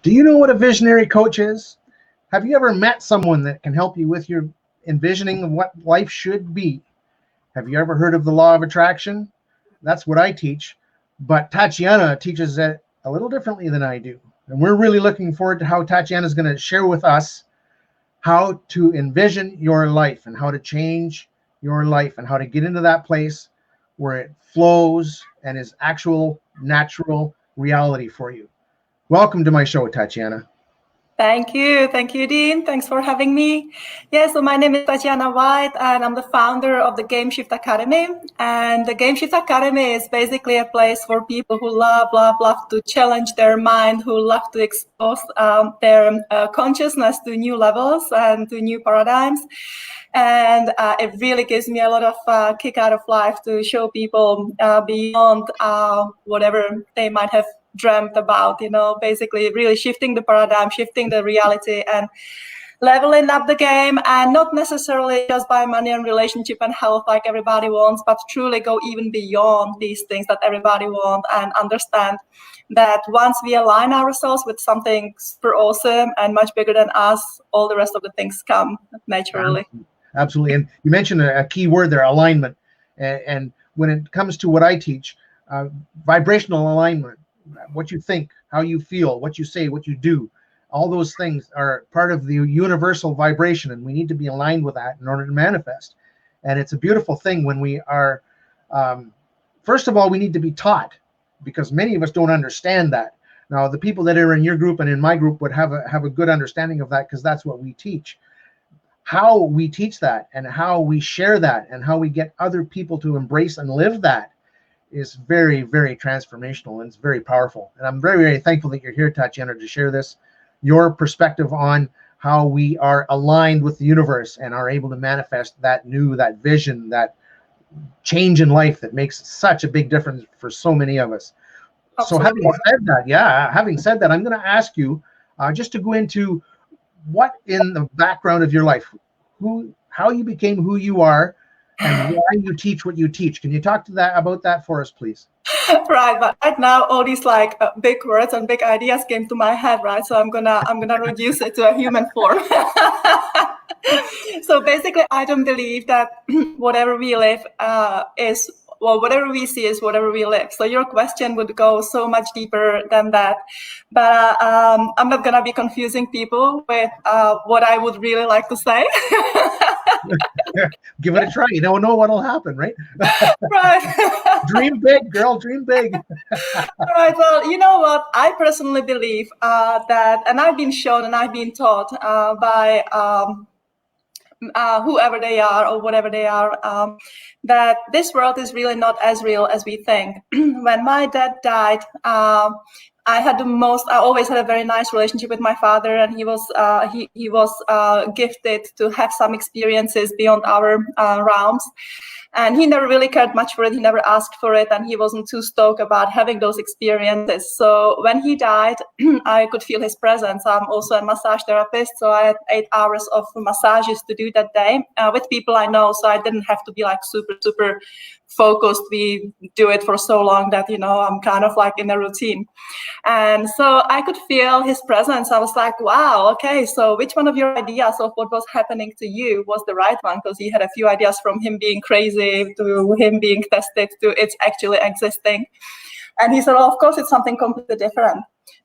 Do you know what a visionary coach is? Have you ever met someone that can help you with your envisioning of what life should be? Have you ever heard of the law of attraction? That's what I teach, but Tatiana teaches it a little differently than I do. And we're really looking forward to how Tatiana is going to share with us how to envision your life and how to change your life and how to get into that place where it flows and is actual natural reality for you. Welcome to my show, Tatiana. Thank you, Dean. Thanks for having me. Yeah, so my name is Tatiana White, and I'm the founder of the Game Shift Academy. And the Game Shift Academy is basically a place for people who love to challenge their mind, who love to expose their consciousness to new levels and to new paradigms. And it really gives me a lot of kick out of life to show people beyond whatever they might have dreamt about, basically really shifting the paradigm, shifting the reality, and leveling up the game, and not necessarily just by money and relationship and health like everybody wants, but truly go even beyond these things that everybody wants, and understand that once we align ourselves with something super awesome and much bigger than us, all the rest of the things come naturally. Absolutely. And you mentioned a key word there, alignment. And when it comes to what I teach, vibrational alignment, what you think, how you feel, what you say, what you do, all those things are part of the universal vibration, and we need to be aligned with that in order to manifest. And it's a beautiful thing when we are, first of all, we need to be taught, because many of us don't understand that. Now, the people that are in your group and in my group would have a good understanding of that, because that's what we teach. How we teach that and how we share that and how we get other people to embrace and live that is very, very transformational, and it's very powerful. And I'm very, very thankful that you're here, Tatiana, to share this, your perspective on how we are aligned with the universe and are able to manifest that vision, that change in life that makes such a big difference for so many of us. Absolutely. So having said that, I'm going to ask you just to go into what in the background of your life, how you became who you are, and why you teach what you teach. Can you talk about that for us, please? Right, but right now all these big words and big ideas came to my head, right? So I'm gonna reduce it to a human form. So basically, I don't believe that whatever we live whatever we see is whatever we live. So your question would go so much deeper than that. But I'm not gonna be confusing people with what I would really like to say. Give it a try. You don't know what'll happen, right? Right. Dream big, girl. Dream big. Right. Well, you know what? I personally believe that, and I've been shown and I've been taught by whoever they are or whatever they are, that this world is really not as real as we think. When my dad died, I always had a very nice relationship with my father, and he was gifted to have some experiences beyond our realms. And he never really cared much for it. He never asked for it, and he wasn't too stoked about having those experiences. So when he died, I could feel his presence. I'm also a massage therapist, so I had 8 hours of massages to do that day with people I know. So I didn't have to be super focused. We do it for so long that I'm kind of in a routine. And so I could feel his presence. I was like, wow, okay, so which one of your ideas of what was happening to you was the right one? Because he had a few ideas, from him being crazy to him being tested to it's actually existing. And he said, well, of course, it's something completely different.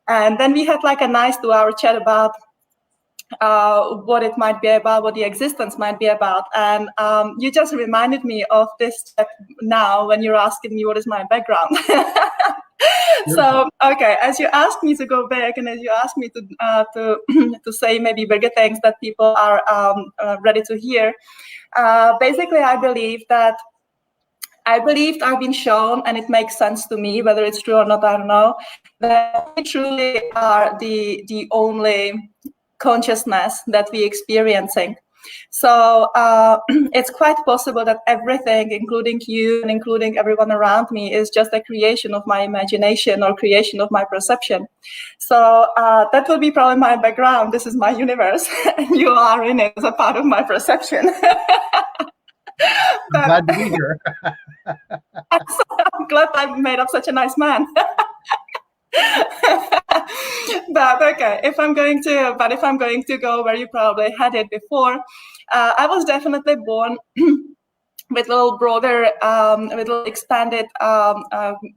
And then we had a nice 2-hour chat about what it might be about, what the existence might be about. And you just reminded me of this chat now when you're asking me what is my background. So, okay, as you asked me to go back, and as you asked me to say maybe bigger things that people are ready to hear, basically I believed I've been shown, and it makes sense to me, whether it's true or not, I don't know, that we truly are the only consciousness that we're experiencing. So it's quite possible that everything, including you and including everyone around me, is just a creation of my imagination or creation of my perception. So that will be probably my background. This is my universe, and you are in it as a part of my perception. I'm glad to be here. I'm glad I made up such a nice man. But okay, if I'm going to go where you probably had it before, I was definitely born with a little broader, with a little expanded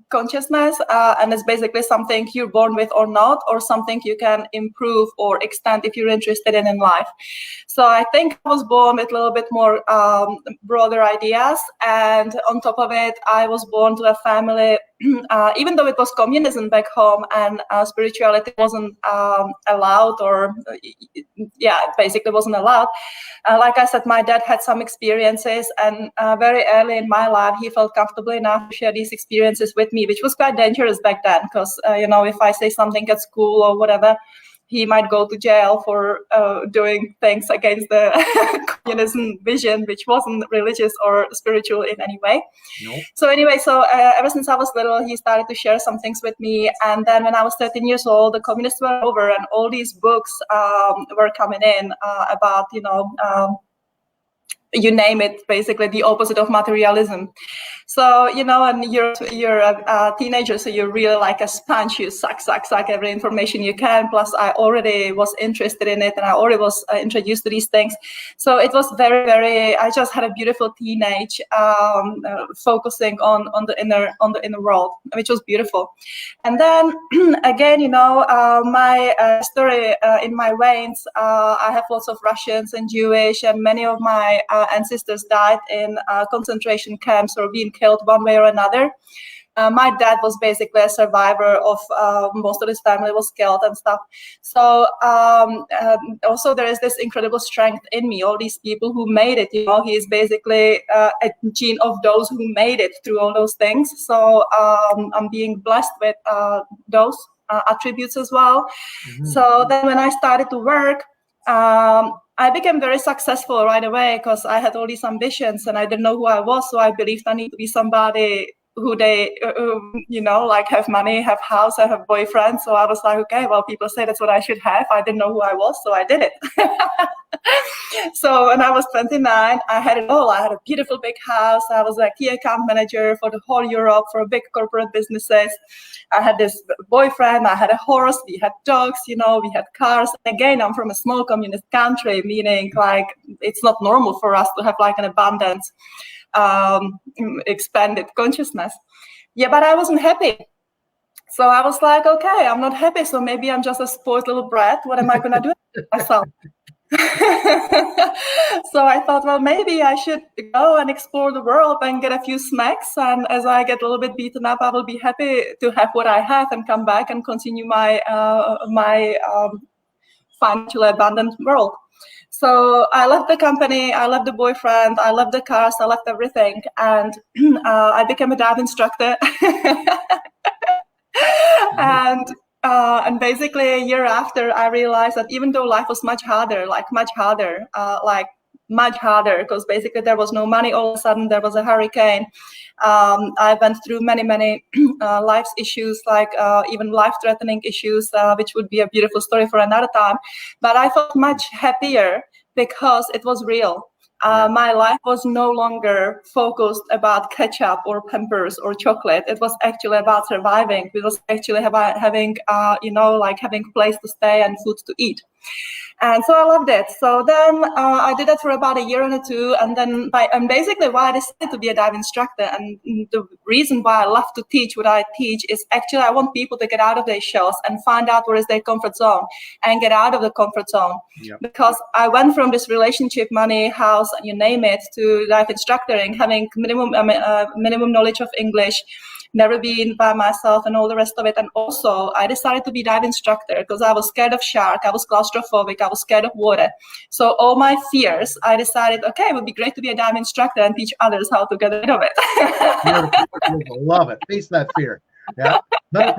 consciousness, and it's basically something you're born with or not, or something you can improve or extend if you're interested in life. So I think I was born with a little bit more broader ideas, and on top of it, I was born to a family, even though it was communism back home and spirituality wasn't allowed, or yeah, it basically wasn't allowed. Like I said, my dad had some experiences, and very early in my life, he felt comfortable enough to share these experiences with me, which was quite dangerous back then, because if I say something at school or whatever, he might go to jail for doing things against the communism vision, which wasn't religious or spiritual in any way. Nope. So anyway, ever since I was little, he started to share some things with me. And then when I was 13 years old, the communists were over, and all these books were coming in about, you name it, basically the opposite of materialism. So, and you're a teenager, so you're really like a sponge. You suck every information you can. Plus, I already was interested in it, and I already was introduced to these things. So it was very, very. I just had a beautiful teenage, focusing on the inner world, which was beautiful. And then again, my story in my veins. I have lots of Russians and Jewish, and many of my ancestors died in concentration camps or being killed one way or another. My dad was basically a survivor of most of his family was killed and stuff. So also there is this incredible strength in me, all these people who made it, he is basically a gene of those who made it through all those things. So I'm being blessed with those attributes as well. Mm-hmm. So then when I started to work, I became very successful right away because I had all these ambitions and I didn't know who I was. So I believed I need to be somebody who they, like have money, have house, have a boyfriend. So I was like, okay, well, people say that's what I should have. I didn't know who I was, so I did it. So when I was 29, I had it all. I had a beautiful big house. I was a key account manager for the whole Europe for big corporate businesses. I had this boyfriend. I had a horse. We had dogs. We had cars. Again, I'm from a small communist country, meaning like it's not normal for us to have like an abundance, expanded consciousness. Yeah, but I wasn't happy. So I was like, okay, I'm not happy. So maybe I'm just a spoiled little brat. What am I going to do with myself? So I thought, well, maybe I should go and explore the world and get a few smacks. And as I get a little bit beaten up, I will be happy to have what I have and come back and continue my financially abundant world. So I left the company, I left the boyfriend, I left the cars, I left everything. And I became a dive instructor. And basically a year after, I realized that even though life was much harder, because basically there was no money, all of a sudden there was a hurricane. I went through many life's issues, like even life-threatening issues, which would be a beautiful story for another time. But I felt much happier because it was real. My life was no longer focused about ketchup or Pampers or chocolate. It was actually about surviving. It was actually about having, having a place to stay and food to eat. And so I loved it. So then I did that for about a year and two. And then basically why I decided to be a dive instructor, and the reason why I love to teach what I teach is actually I want people to get out of their shells and find out where is their comfort zone and get out of the comfort zone. Yep. Because I went from this relationship, money, house, you name it, to dive instructoring, having minimum knowledge of English, never been by myself and all the rest of it. And also I decided to be dive instructor because I was scared of shark, I was claustrophobic, I was scared of water. So all my fears, I decided, okay, it would be great to be a dive instructor and teach others how to get rid of it. Beautiful. Love it. Face that fear. Yeah, 100%.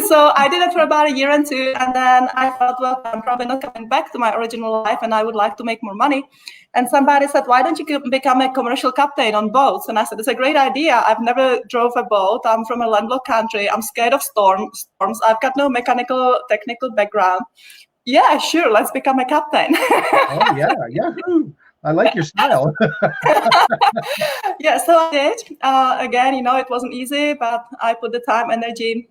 So I did it for about a year and two, and then I thought, well, I'm probably not coming back to my original life, and I would like to make more money. And somebody said, why don't you become a commercial captain on boats? And I said, it's a great idea. I've never drove a boat. I'm from a landlocked country. I'm scared of storms. I've got no technical background. Yeah, sure. Let's become a captain. Oh, yeah. Yahoo. I like your style. Yeah, so I did. Again, it wasn't easy, but I put the time, energy,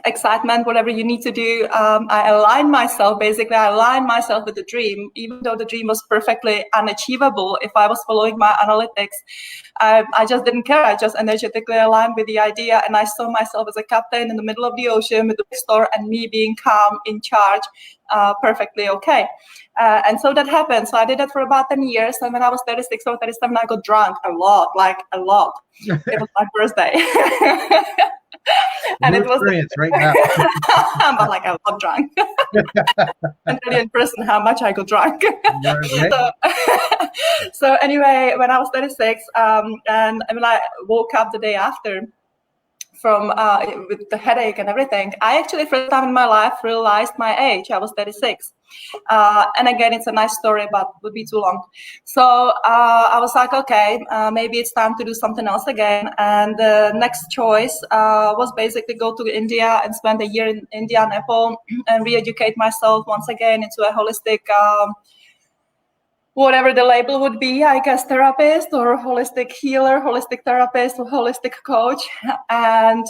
excitement, whatever you need to do. I aligned myself, basically, I aligned myself with the dream, even though the dream was perfectly unachievable if I was following my analytics. I just didn't care. I just energetically aligned with the idea, and I saw myself as a captain in the middle of the ocean with the big store and me being calm, in charge, perfectly okay. And so that happened. So I did that for about 10 years. And when I was 36 or 37, I got drunk a lot, like a lot. It was my birthday. And New it was experience right now. but like I got drunk. And tell you in person how much I got drunk. Right. So anyway, when I was 36, and when I woke up the day after from with the headache and everything, I actually first time in my life realized my age. I was 36. And again, it's a nice story, but would be too long. So I was like, okay, maybe it's time to do something else again. And the next choice was basically go to India and spend a year in India, Nepal, and re-educate myself once again into a holistic, whatever the label would be, I guess, therapist or holistic healer, holistic therapist, or holistic coach. And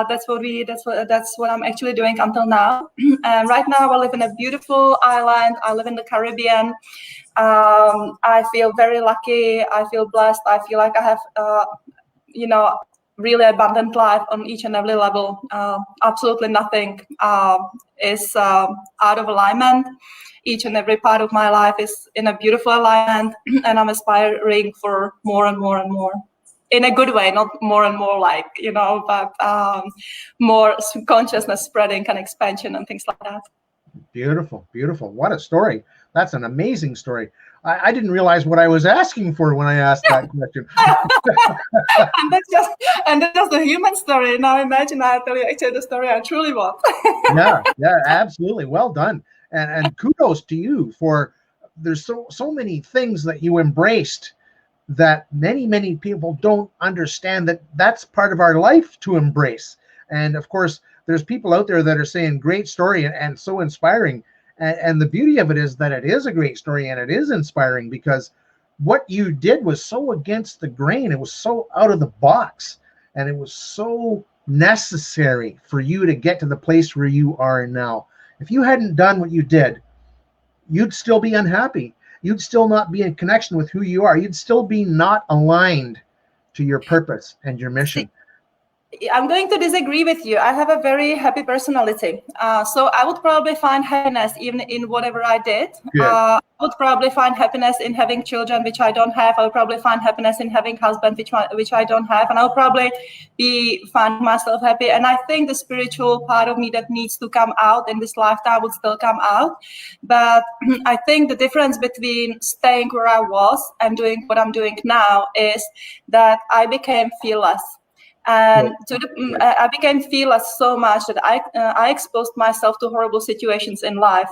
that's what I'm actually doing until now. And right now I live in a beautiful island. I live in the Caribbean. I feel very lucky. I feel blessed. I feel like I have, really abundant life on each and every level. Absolutely nothing is out of alignment. Each and every part of my life is in a beautiful alignment, and I'm aspiring for more and more and more. In a good way, not more and more like, but more consciousness spreading and expansion and things like that. Beautiful, beautiful. What a story. That's an amazing story. I didn't realize what I was asking for when I asked that question. and that's just a human story. Now imagine I tell you actually the story I truly want. Yeah, absolutely. Well done. And kudos to you for there's so many things that you embraced that many people don't understand that that's part of our life to embrace. And of course, there's people out there that are saying great story and so inspiring. And the beauty of it is that it is a great story and it is inspiring because what you did was so against the grain. It was so out of the box and it was so necessary for you to get to the place where you are now. If you hadn't done what you did, you'd still be unhappy. You'd still not be in connection with who you are. You'd still be not aligned to your purpose and your mission. I'm going to disagree with you. I have a very happy personality. So I would probably find happiness even in whatever I did. I would probably find happiness in having children, which I don't have. I would probably find happiness in having a husband, which I don't have. And I'll probably find myself happy. And I think the spiritual part of me that needs to come out in this lifetime would still come out. But I think the difference between staying where I was and doing what I'm doing now is that I became fearless. And I became fearless so much that I exposed myself to horrible situations in life,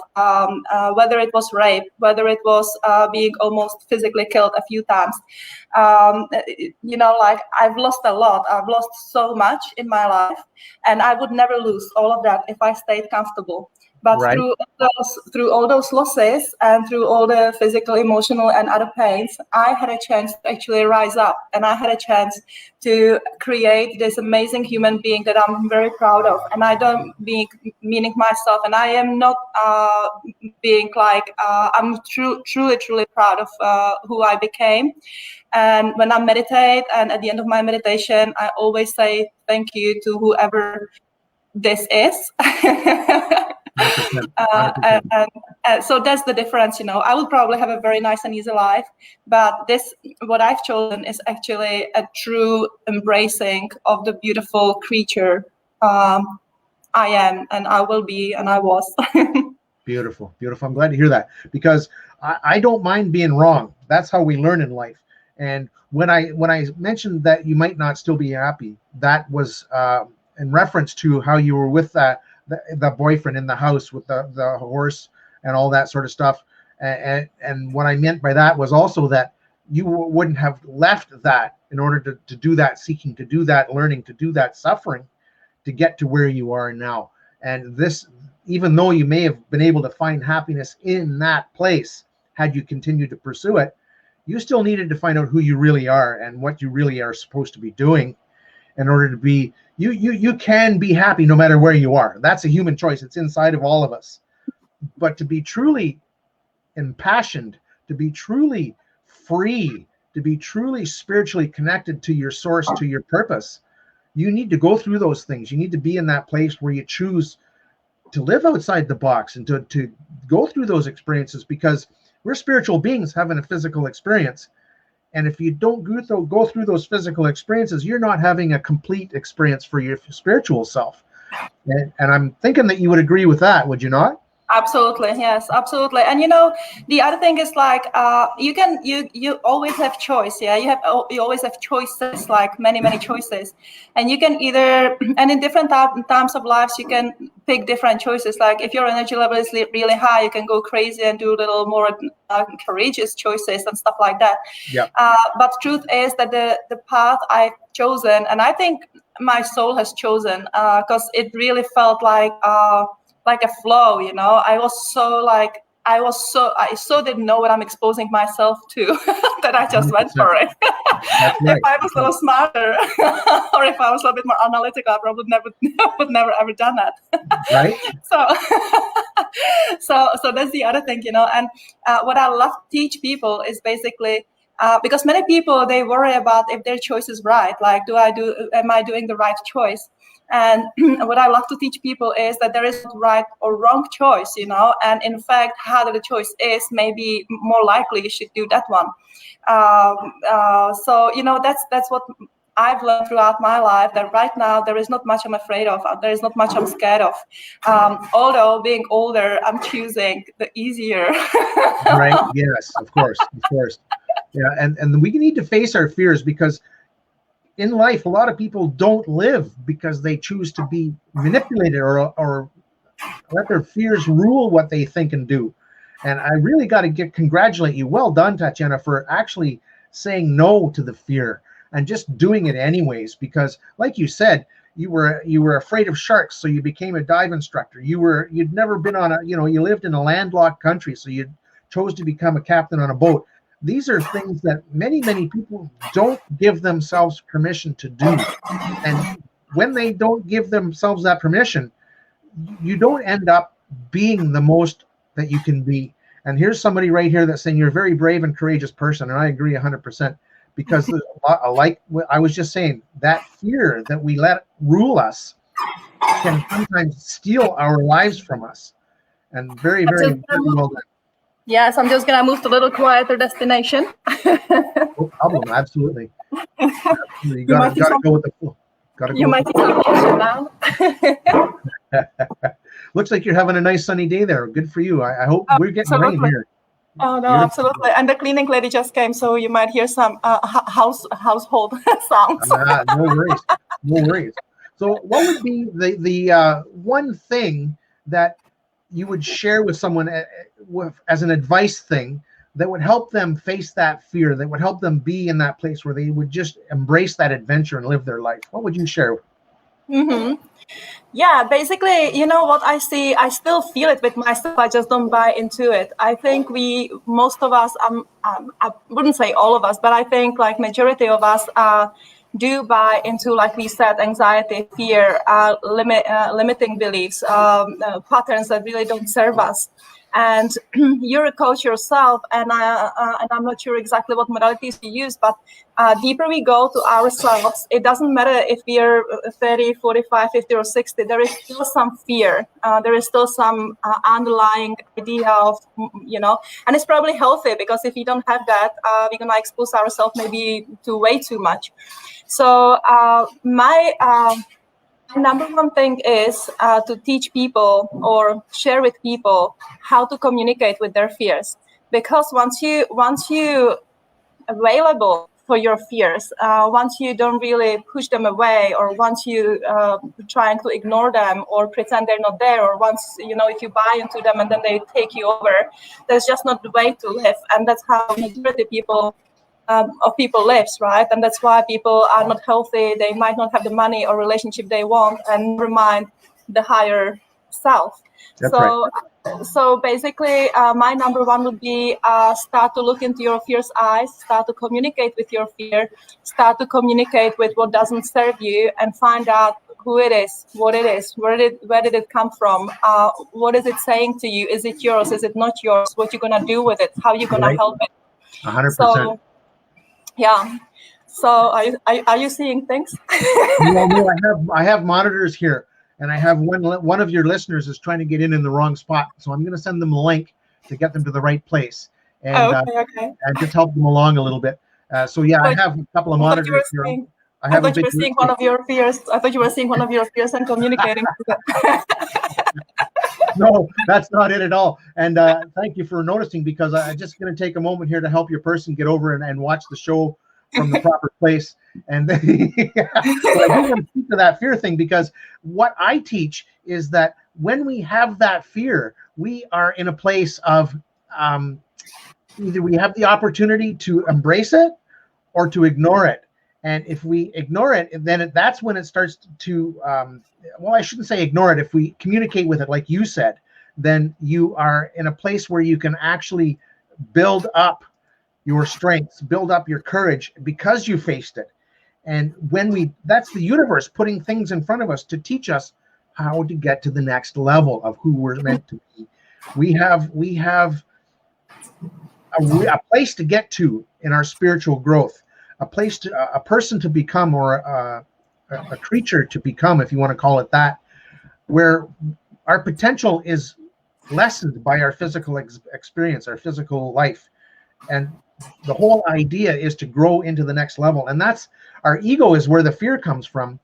whether it was rape, whether it was being almost physically killed a few times. Like I've lost a lot. I've lost so much in my life, and I would never lose all of that if I stayed comfortable. But through all those losses and through all the physical, emotional, and other pains, I had a chance to actually rise up, and I had a chance to create this amazing human being that I'm very proud of. And I don't meaning myself, and I am not being like I'm truly proud of who I became. And when I meditate, and at the end of my meditation, I always say thank you to whoever this is. 100%. And so that's the difference, I would probably have a very nice and easy life, but what I've chosen is actually a true embracing of the beautiful creature I am, and I will be, and I was. Beautiful. I'm glad to hear that because I don't mind being wrong. That's how we learn in life. And when I mentioned that you might not still be happy, that was in reference to how you were with the boyfriend in the house with the horse and all that sort of stuff. And what I meant by that was also that you wouldn't have left that in order to do that seeking, to do that learning, to do that suffering, to get to where you are now. And this, even though you may have been able to find happiness in that place, had you continued to pursue it, you still needed to find out who you really are and what you really are supposed to be doing in order to be You can be happy no matter where you are. That's a human choice. It's inside of all of us. But to be truly impassioned, to be truly free, to be truly spiritually connected to your source, to your purpose, you need to go through those things. You need to be in that place where you choose to live outside the box and to go through those experiences, because we're spiritual beings having a physical experience. And if you don't go through those physical experiences, you're not having a complete experience for your spiritual self. And I'm thinking that you would agree with that, would you not? Absolutely, yes, absolutely. And the other thing is like you always have choice. Yeah, you always have choices, like many choices, and you can either, and in different times of lives you can pick different choices. Like if your energy level is really high, you can go crazy and do a little more courageous choices and stuff like that. Yeah. But truth is that the path I've chosen, and I think my soul has chosen, because it really felt like a flow, I so didn't know what I'm exposing myself to that I just 100%. went for it. That's right. If I was a little smarter or if I was a little bit more analytical, I probably would never ever done that. Right. So that's the other thing, and what I love to teach people is basically because many people, they worry about if their choice is right, like am I doing the right choice? And what I love to teach people is that there is no right or wrong choice, and in fact, how the choice is, maybe more likely you should do that one. So that's what I've learned throughout my life, that right now there is not much I'm afraid of. There is not much I'm scared of. Although being older, I'm choosing the easier. Right. Yes, of course. Yeah. And we need to face our fears, because in life, a lot of people don't live because they choose to be manipulated or let their fears rule what they think and do. And I really got to congratulate you. Well done, Tatiana, for actually saying no to the fear and just doing it anyways. Because, like you said, you were afraid of sharks, so you became a dive instructor. You'd never been on you lived in a landlocked country, so you chose to become a captain on a boat. These are things that many people don't give themselves permission to do. And when they don't give themselves that permission, you don't end up being the most that you can be. And here's somebody right here that's saying you're a very brave and courageous person. And I agree 100%, because like I was just saying, that fear that we let rule us can sometimes steal our lives from us. And very well done. Yes, I'm just going to move to a little quieter destination. No problem. Absolutely. You got to go with the flow. You might see some motion now. Looks like you're having a nice sunny day there. Good for you. I hope we're getting rain here. Oh, no, absolutely. And the cleaning lady just came, so you might hear some household sounds. No worries. So what would be the one thing that you would share with someone as an advice thing that would help them face that fear, that would help them be in that place where they would just embrace that adventure and live their life? What would you share? Mm-hmm. Yeah, basically, what I see, I still feel it with myself. I just don't buy into it. I think most of us, I wouldn't say all of us, but I think like majority of us do buy into, like we said, anxiety, fear, limiting beliefs, patterns that really don't serve us. And you're a coach yourself, and I'm not sure exactly what modalities you use, but deeper we go to ourselves, it doesn't matter if we are 30, 45, 50, or 60, there is still some fear. There is still some underlying idea of, and it's probably healthy, because if we don't have that, we're going to expose ourselves maybe to way too much. So my number one thing is to teach people or share with people how to communicate with their fears. Because once you available for your fears, once you don't really push them away, or once you trying to ignore them or pretend they're not there, or once if you buy into them and then they take you over, that's just not the way to live. And that's how majority of people lives, right? And that's why people are not healthy. They might not have the money or relationship they want, and never mind the higher self. That's right. So basically, my number one would be start to look into your fear's eyes, start to communicate with your fear, start to communicate with what doesn't serve you, and find out who it is, what it is, where did it come from, what is it saying to you, is it yours, is it not yours, what you're gonna do with it, how you're gonna help it. 100%. So yeah. So are you seeing things? No, I have monitors here, and I have one of your listeners is trying to get in the wrong spot, so I'm going to send them a link to get them to the right place, and Okay. and just help them along a little bit. So yeah, I have a couple of monitors here. I thought you were seeing one of your peers. I thought you were seeing one of your peers and communicating with it. No, that's not it at all. And thank you for noticing, because I'm just going to take a moment here to help your person get over and watch the show from the proper place. And then, but I do want to speak to that fear thing, because what I teach is that when we have that fear, we are in a place of either we have the opportunity to embrace it or to ignore it. And if we ignore it, then that's when it starts to, well, I shouldn't say ignore it. If we communicate with it, like you said, then you are in a place where you can actually build up your strengths, build up your courage, because you faced it. And that's the universe putting things in front of us to teach us how to get to the next level of who we're meant to be. We have a place to get to in our spiritual growth, a person to become, or a creature to become, if you want to call it that, where our potential is lessened by our physical experience, our physical life. And the whole idea is to grow into the next level. And that's, our ego is where the fear comes from.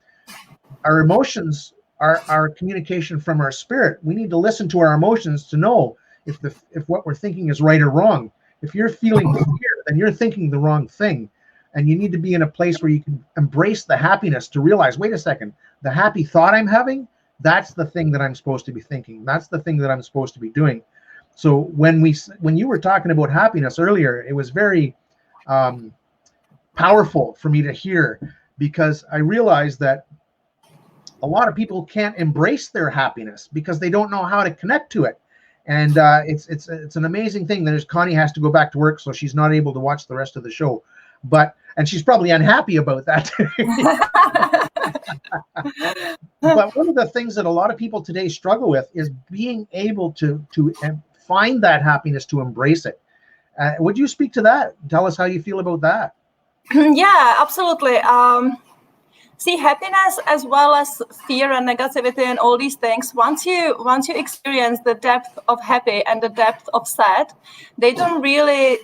Our emotions are our communication from our spirit. We need to listen to our emotions to know if what we're thinking is right or wrong. If you're feeling fear, then you're thinking the wrong thing. And you need to be in a place where you can embrace the happiness, to realize, wait a second, the happy thought I'm having, that's the thing that I'm supposed to be thinking. That's the thing that I'm supposed to be doing. So when you were talking about happiness earlier, it was very powerful for me to hear, because I realized that a lot of people can't embrace their happiness because they don't know how to connect to it. And it's an amazing thing. There's Connie has to go back to work, so she's not able to watch the rest of the show. And she's probably unhappy about that. But one of the things that a lot of people today struggle with is being able to find that happiness, to embrace it. Would you speak to that? Tell us how you feel about that. Yeah, absolutely. See, happiness as well as fear and negativity and all these things, once you experience the depth of happy and the depth of sad, they don't really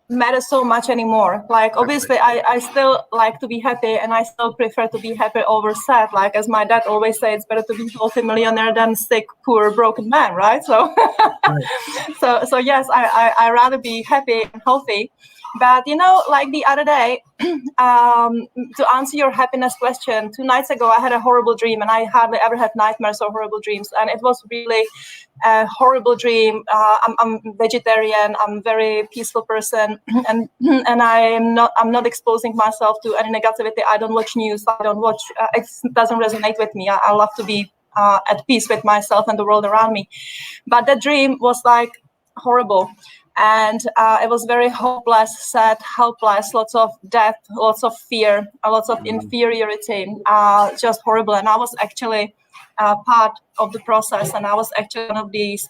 matter so much anymore. Like, obviously I still like to be happy, and I still prefer to be happy over sad. Like, as my dad always says, it's better to be healthy millionaire than sick, poor, broken man, right? So right. so yes, I rather be happy and healthy. But like the other day, to answer your happiness question, 2 nights ago I had a horrible dream, and I hardly ever had nightmares or horrible dreams, and it was really a horrible dream. I'm vegetarian. I'm a very peaceful person, and I'm not exposing myself to any negativity. I don't watch news. I don't watch. It doesn't resonate with me. I love to be at peace with myself and the world around me. But that dream was like horrible. And it was very hopeless, sad, helpless, lots of death, lots of fear, lots of inferiority, just horrible. And I was actually part of the process. And I was actually one of these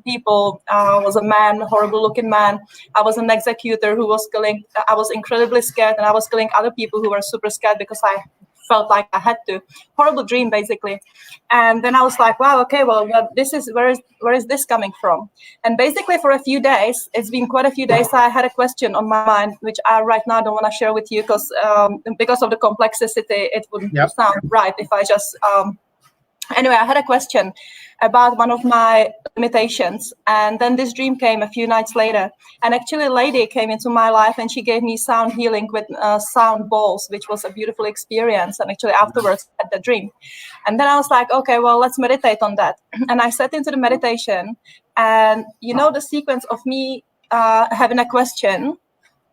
people. I was a man, horrible looking man. I was an executor who was killing. I was incredibly scared, and I was killing other people who were super scared because I felt like I had to. Horrible dream, basically. And then I was like, wow, okay, well, this is where is this coming from? And basically for a few days, it's been quite a few days, I had a question on my mind, which I right now don't want to share with you because of the complexity, it wouldn't sound right if I just anyway, I had a question about one of my limitations, and then this dream came a few nights later, and actually a lady came into my life, and she gave me sound healing with sound balls, which was a beautiful experience. And actually afterwards I had the dream, and then I was like, okay, well, let's meditate on that. And I sat into the meditation, and the sequence of me having a question,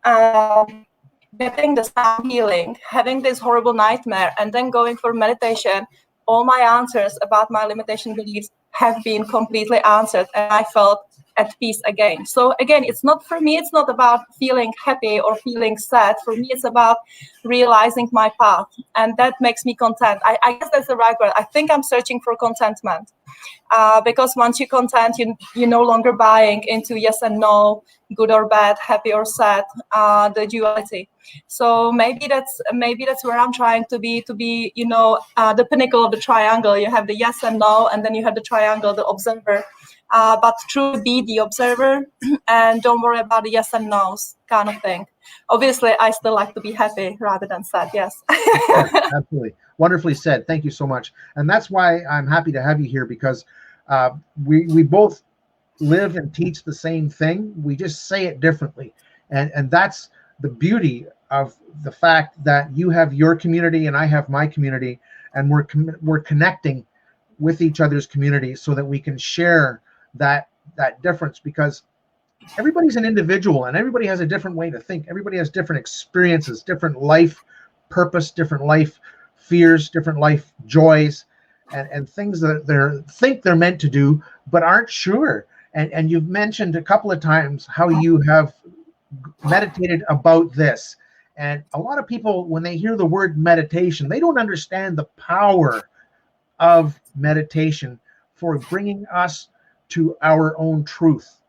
getting the sound healing, having this horrible nightmare, and then going for meditation, all my answers about my limitation beliefs have been completely answered. And I felt at peace again. So again, it's not, for me, it's not about feeling happy or feeling sad. For me, it's about realizing my path, and that makes me content. I guess that's the right word. I think I'm searching for contentment, because once you're content, you're no longer buying into yes and no, good or bad, happy or sad, the duality. So maybe that's where I'm trying to be, the pinnacle of the triangle. You have the yes and no, and then you have the triangle, the observer. But truly be the observer and don't worry about the yes and no's kind of thing. Obviously, I still like to be happy rather than sad. Yes. Absolutely. Wonderfully said. Thank you so much. And that's why I'm happy to have you here, because we both live and teach the same thing. We just say it differently. And that's the beauty of the fact that you have your community and I have my community, and we're connecting with each other's community so that we can share that difference, because everybody's an individual and everybody has a different way to think. Everybody has different experiences, different life purpose, different life fears, different life joys, and things that they're meant to do but aren't sure. And you've mentioned a couple of times how you have meditated about this. And a lot of people, when they hear the word meditation, they don't understand the power of meditation for bringing us to our own truth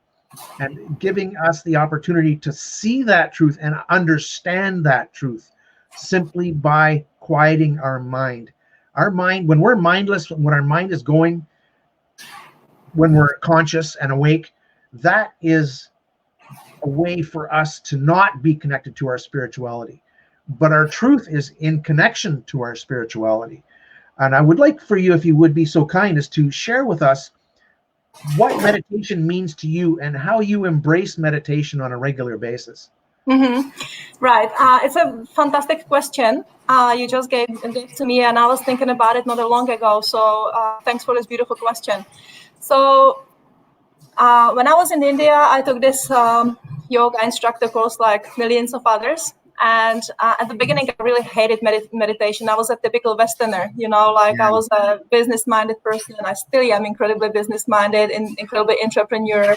and giving us the opportunity to see that truth and understand that truth simply by quieting our mind. Our mind, when we're mindless, when our mind is going, when we're conscious and awake, that is a way for us to not be connected to our spirituality. But our truth is in connection to our spirituality. And I would like for you, if you would be so kind, as to share with us what meditation means to you and how you embrace meditation on a regular basis. Mm-hmm. Right. It's a fantastic question you just gave to me, and I was thinking about it not that long ago. So thanks for this beautiful question. So when I was in India, I took this yoga instructor course like millions of others. And at the beginning, I really hated meditation. I was a typical Westerner, I was a business-minded person. I still am incredibly business-minded and incredibly entrepreneur.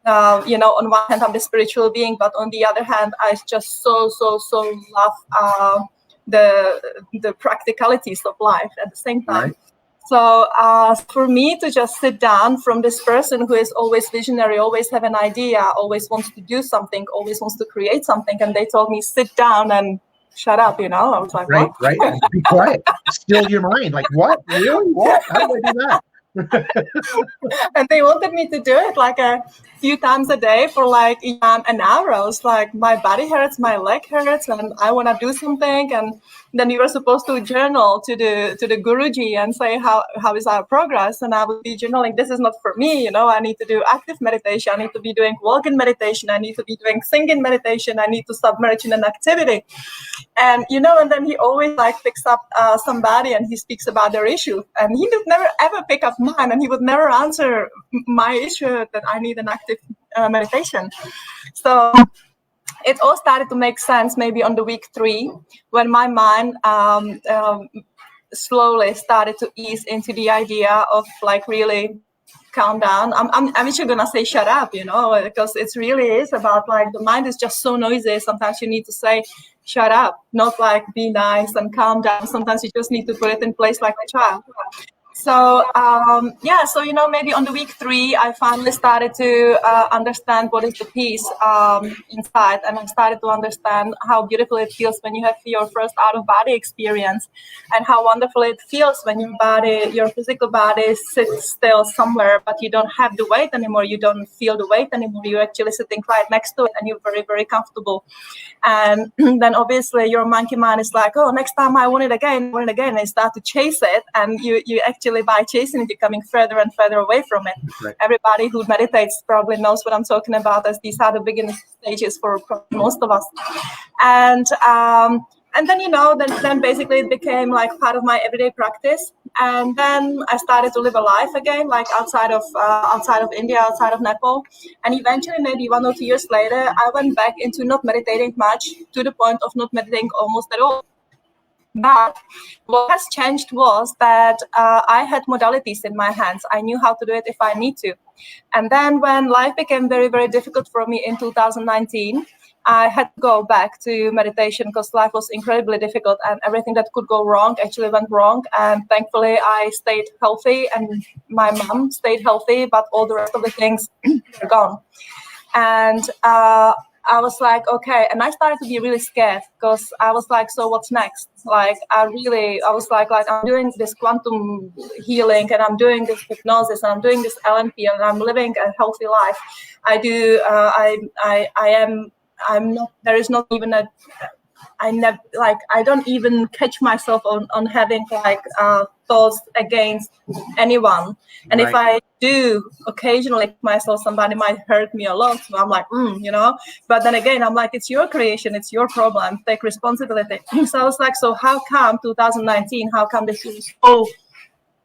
On one hand, I'm the spiritual being, but on the other hand, I just so love the practicalities of life at the same time. Right. So for me to just sit down from this person who is always visionary, always have an idea, always wants to do something, always wants to create something, and they told me, sit down and shut up, I was like, right, what? Right, and be quiet. Still your mind. Like, what? Really? What? How do I do that? And they wanted me to do it like a few times a day for like an hour. I was like, my body hurts, my leg hurts, and I want to do something. And then we were supposed to journal to the Guruji and say how is our progress. And I would be journaling, this is not for me, I need to do active meditation, I need to be doing walking meditation, I need to be doing singing meditation, I need to submerge in an activity. And and then he always picks up somebody and he speaks about their issue, and he would never ever pick up mine, and he would never answer my issue that I need an active meditation. So it all started to make sense maybe on the week 3, when my mind slowly started to ease into the idea of really calm down. I'm actually gonna say shut up, because it really is about the mind is just so noisy. Sometimes you need to say shut up, not be nice and calm down. Sometimes you just need to put it in place like a child. So maybe on the week 3, I finally started to understand what is the peace inside, and I started to understand how beautiful it feels when you have your first out-of-body experience, and how wonderful it feels when your physical body sits still somewhere, but you don't have the weight anymore. You don't feel the weight anymore. You're actually sitting right next to it, and you're very, very comfortable. And then obviously your monkey mind is like, oh, next time I want it again, and start to chase it, and you actually by chasing it, you're coming further and further away from it. Right. Everybody who meditates probably knows what I'm talking about, as these are the beginning stages for most of us. And then basically it became part of my everyday practice. And then I started to live a life again, outside of India, outside of Nepal. And eventually, maybe 1 or 2 years later, I went back into not meditating much, to the point of not meditating almost at all. But what has changed was that I had modalities in my hands. I knew how to do it if I need to. And then when life became very, very difficult for me in 2019, I had to go back to meditation because life was incredibly difficult and everything that could go wrong actually went wrong. And thankfully, I stayed healthy and my mom stayed healthy, but all the rest of the things were gone. And I was like, okay. And I started to be really scared because I was like, so what's next? Like, I was like, I'm doing this quantum healing and I'm doing this hypnosis and I'm doing this LNP and I'm living a healthy life. I'm not, there is not even I don't even catch myself on having thoughts against anyone. And Right. if I do occasionally myself, somebody might hurt me a lot. So I'm like, but then again, I'm like, it's your creation, it's your problem, take responsibility. So I was like, so how come 2019, how come this is so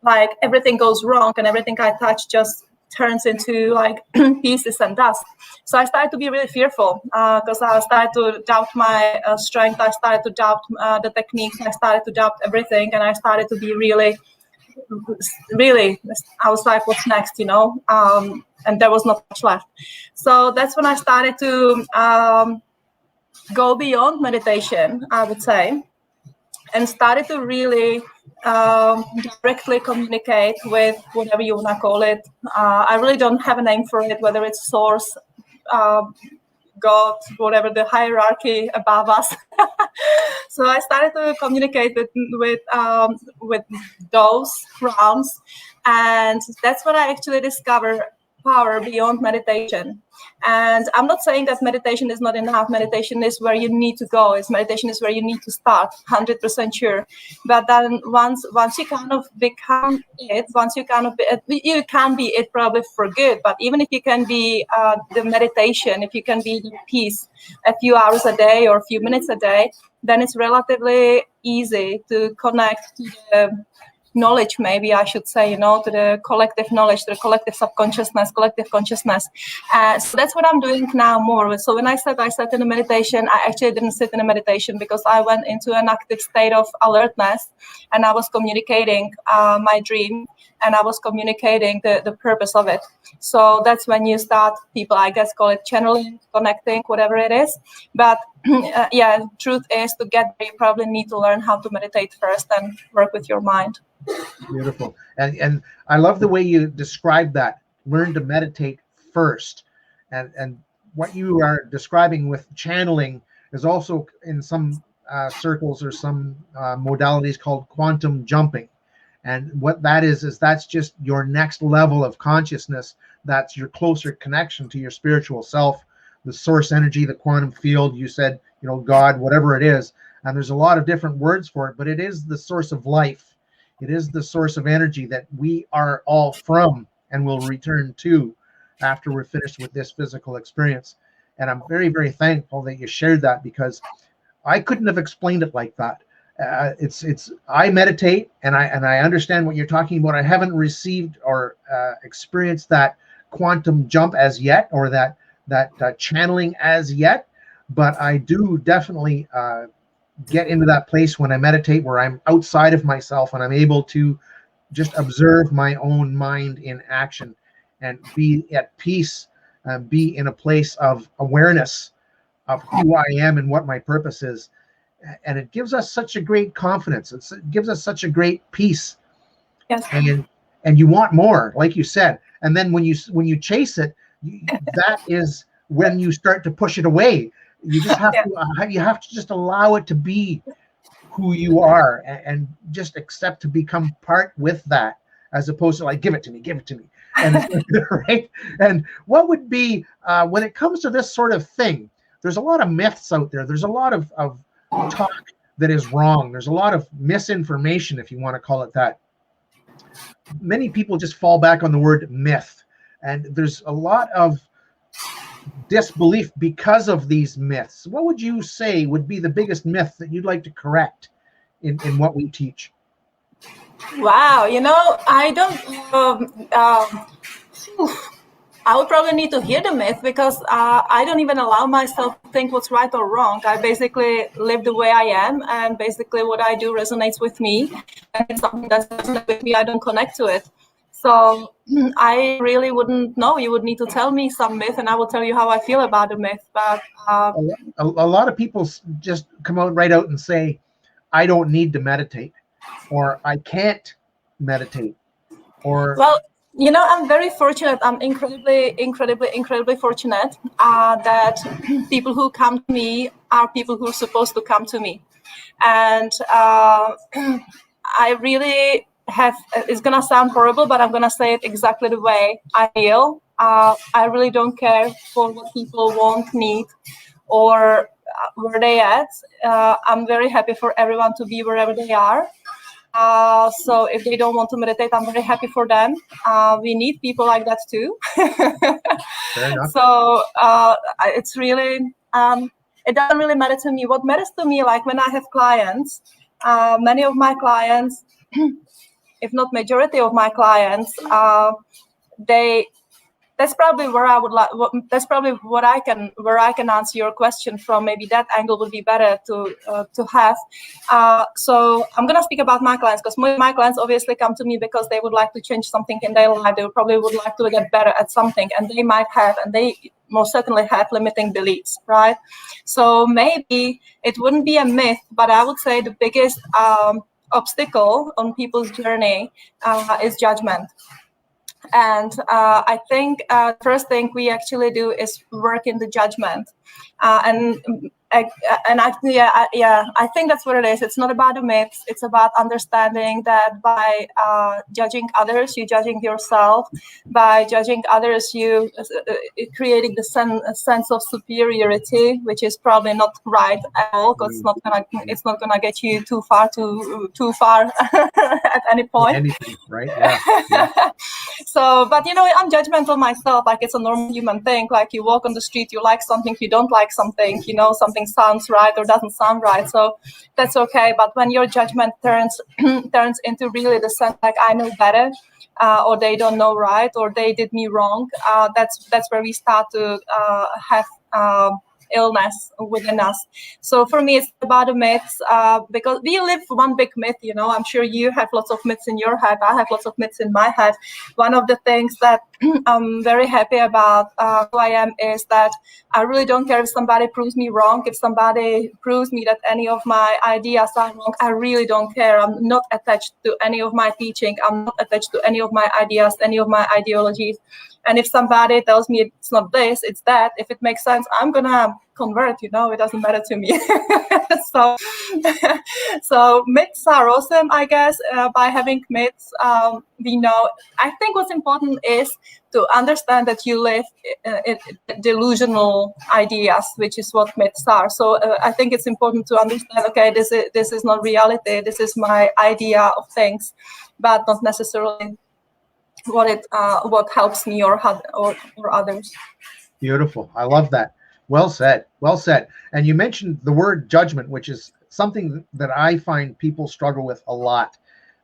like everything goes wrong and everything I touch just turns into like pieces and dust. So I started to be really fearful because I started to doubt my strength. I started to doubt the techniques. I started to doubt everything. And I started to be really, I was like, what's next, and there was not much left. So that's when I started to go beyond meditation, I would say, and started to really directly communicate with whatever you want to call it. I really don't have a name for it, whether it's source, God, whatever the hierarchy above us. So I started to communicate with those realms, and that's when I actually discovered power beyond meditation. And I'm not saying that meditation is not enough. Meditation is where you need to go. Meditation is where you need to start, 100% sure. But then once you kind of become it, you can be it probably for good. But even if you can be the meditation, if you can be the peace a few hours a day or a few minutes a day, then it's relatively easy to connect to the knowledge, maybe I should say, to the collective knowledge, to the collective subconsciousness, collective consciousness. So that's what I'm doing now more. So when I sat in a meditation, I actually didn't sit in a meditation because I went into an active state of alertness and I was communicating my dream and I was communicating the purpose of it. So that's when you start, people, I guess, call it channeling, connecting, whatever it is. But truth is, to get there, you probably need to learn how to meditate first and work with your mind. Beautiful. And I love the way you describe that. Learn to meditate first. And what you are describing with channeling is also in some circles or some modalities called quantum jumping. And what that is that's just your next level of consciousness. That's your closer connection to your spiritual self, the source energy, the quantum field. You said, God, whatever it is. And there's a lot of different words for it, but it is the source of life. It is the source of energy that we are all from and will return to after we're finished with this physical experience. And I'm very, very thankful that you shared that because I couldn't have explained it like that. I meditate and I understand what you're talking about. I haven't received or experienced that quantum jump as yet, or that channeling as yet, but I do definitely get into that place when I meditate where I'm outside of myself and I'm able to just observe my own mind in action and be at peace, be in a place of awareness of who I am and what my purpose is. And it gives us such a great confidence. It gives us such a great peace. Yes. And you want more, like you said. And then when you chase it, that is when you start to push it away. You just have to just allow it to be who you are and just accept to become part with that, as opposed to like, give it to me. And right. And what would be when it comes to this sort of thing, there's a lot of myths out there. There's a lot of talk that is wrong. There's a lot of misinformation, if you want to call it that. Many people just fall back on the word myth, and there's a lot of disbelief because of these myths. What would you say would be the biggest myth that you'd like to correct in what we teach? Wow, I don't I would probably need to hear the myth, because I don't even allow myself to think what's right or wrong. I basically live the way I am, and basically what I do resonates with me. And it's something that resonates with me, I don't connect to it. So I really wouldn't know. You would need to tell me some myth, and I will tell you how I feel about the myth. But a lot of people just come out right out and say, I don't need to meditate, or I can't meditate, or well, you know, I'm very fortunate. I'm incredibly fortunate that people who come to me are people who are supposed to come to me. And I really have, it's going to sound horrible, but I'm going to say it exactly the way I feel. I really don't care for what people want, need, or where they at. I'm very happy for everyone to be wherever they are. So if they don't want to meditate, I'm very happy for them. We need people like that too. Fair enough. So it's really, it doesn't really matter to me. What matters to me, like when I have clients, many of my clients, if not majority of my clients, that's probably where I would like. That's probably where I can answer your question from. Maybe that angle would be better to have. So I'm gonna speak about my clients, because my clients obviously come to me because they would like to change something in their life. They probably would like to get better at something, and they might have, and they most certainly have limiting beliefs, right? So maybe it wouldn't be a myth, but I would say the biggest obstacle on people's journey is judgment. And I think first thing we actually do is work in the judgment. I think that's what it is. It's not about the myths. It's about understanding that by judging others, you're judging yourself. By judging others, you creating the sense of superiority, which is probably not right at all, because it's not gonna get you too far at any point. Anything, right? Yeah. So, but you know, I'm judgmental myself. Like, it's a normal human thing. Like, you walk on the street, you like something, you don't like something, you know, something sounds right or doesn't sound right. So that's okay. But when your judgment turns into really the sense like, I know better, or they don't know right, or they did me wrong, that's where we start to have illness within us. So for me, it's about the myths, because we live one big myth, you know. I'm sure you have lots of myths in your head. I have lots of myths in my head. One of the things that I'm very happy about who I am is that I really don't care if somebody proves me wrong. If somebody proves me that any of my ideas are wrong, I really don't care. I'm not attached to any of my teaching. I'm not attached to any of my ideas, any of my ideologies. And if somebody tells me it's not this, it's that, if it makes sense, I'm gonna convert, you know, it doesn't matter to me. So myths are awesome, I guess. By having myths, we know, I think what's important is to understand that you live in delusional ideas, which is what myths are. So I think it's important to understand, okay, this is not reality, this is my idea of things, but not necessarily what helps me or others. Beautiful. I love that. Well said. Well said. And you mentioned the word judgment, which is something that I find people struggle with a lot.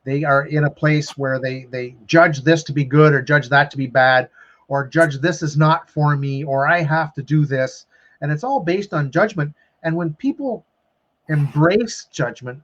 They are in a place where they judge this to be good, or judge that to be bad, or judge this is not for me, or I have to do this. And it's all based on judgment. And when people embrace judgment,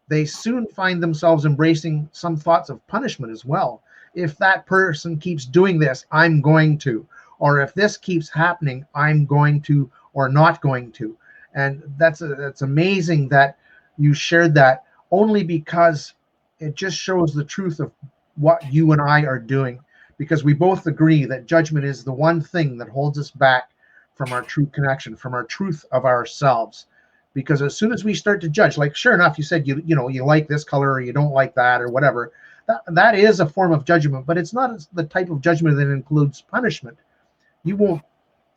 they soon find themselves embracing some thoughts of punishment as well. If that person keeps doing this, I'm going to. Or if this keeps happening, I'm going to, or not going to. And that's amazing that you shared that, only because it just shows the truth of what you and I are doing. Because we both agree that judgment is the one thing that holds us back from our true connection, from our truth of ourselves. Because as soon as we start to judge, like, sure enough, you said you like this color, or you don't like that, or whatever. That is a form of judgment, but it's not the type of judgment that includes punishment. You won't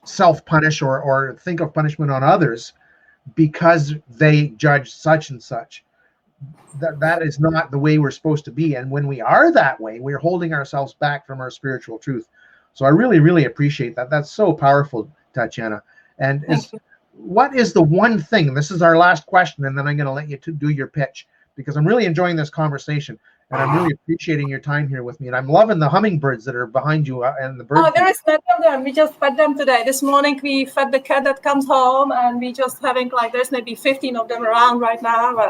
self-punish or think of punishment on others because they judge such and such. That is not the way we're supposed to be. And when we are that way, we're holding ourselves back from our spiritual truth. So I really, really appreciate that. That's so powerful, Tatiana. And what is the one thing, this is our last question, and then I'm going to let you do your pitch, because I'm really enjoying this conversation. and I'm really appreciating your time here with me. And I'm loving the hummingbirds that are behind you and the birds. Oh, there is many of them. We just fed them today. This morning we fed the cat that comes home, and we just having there's maybe 15 of them around right now.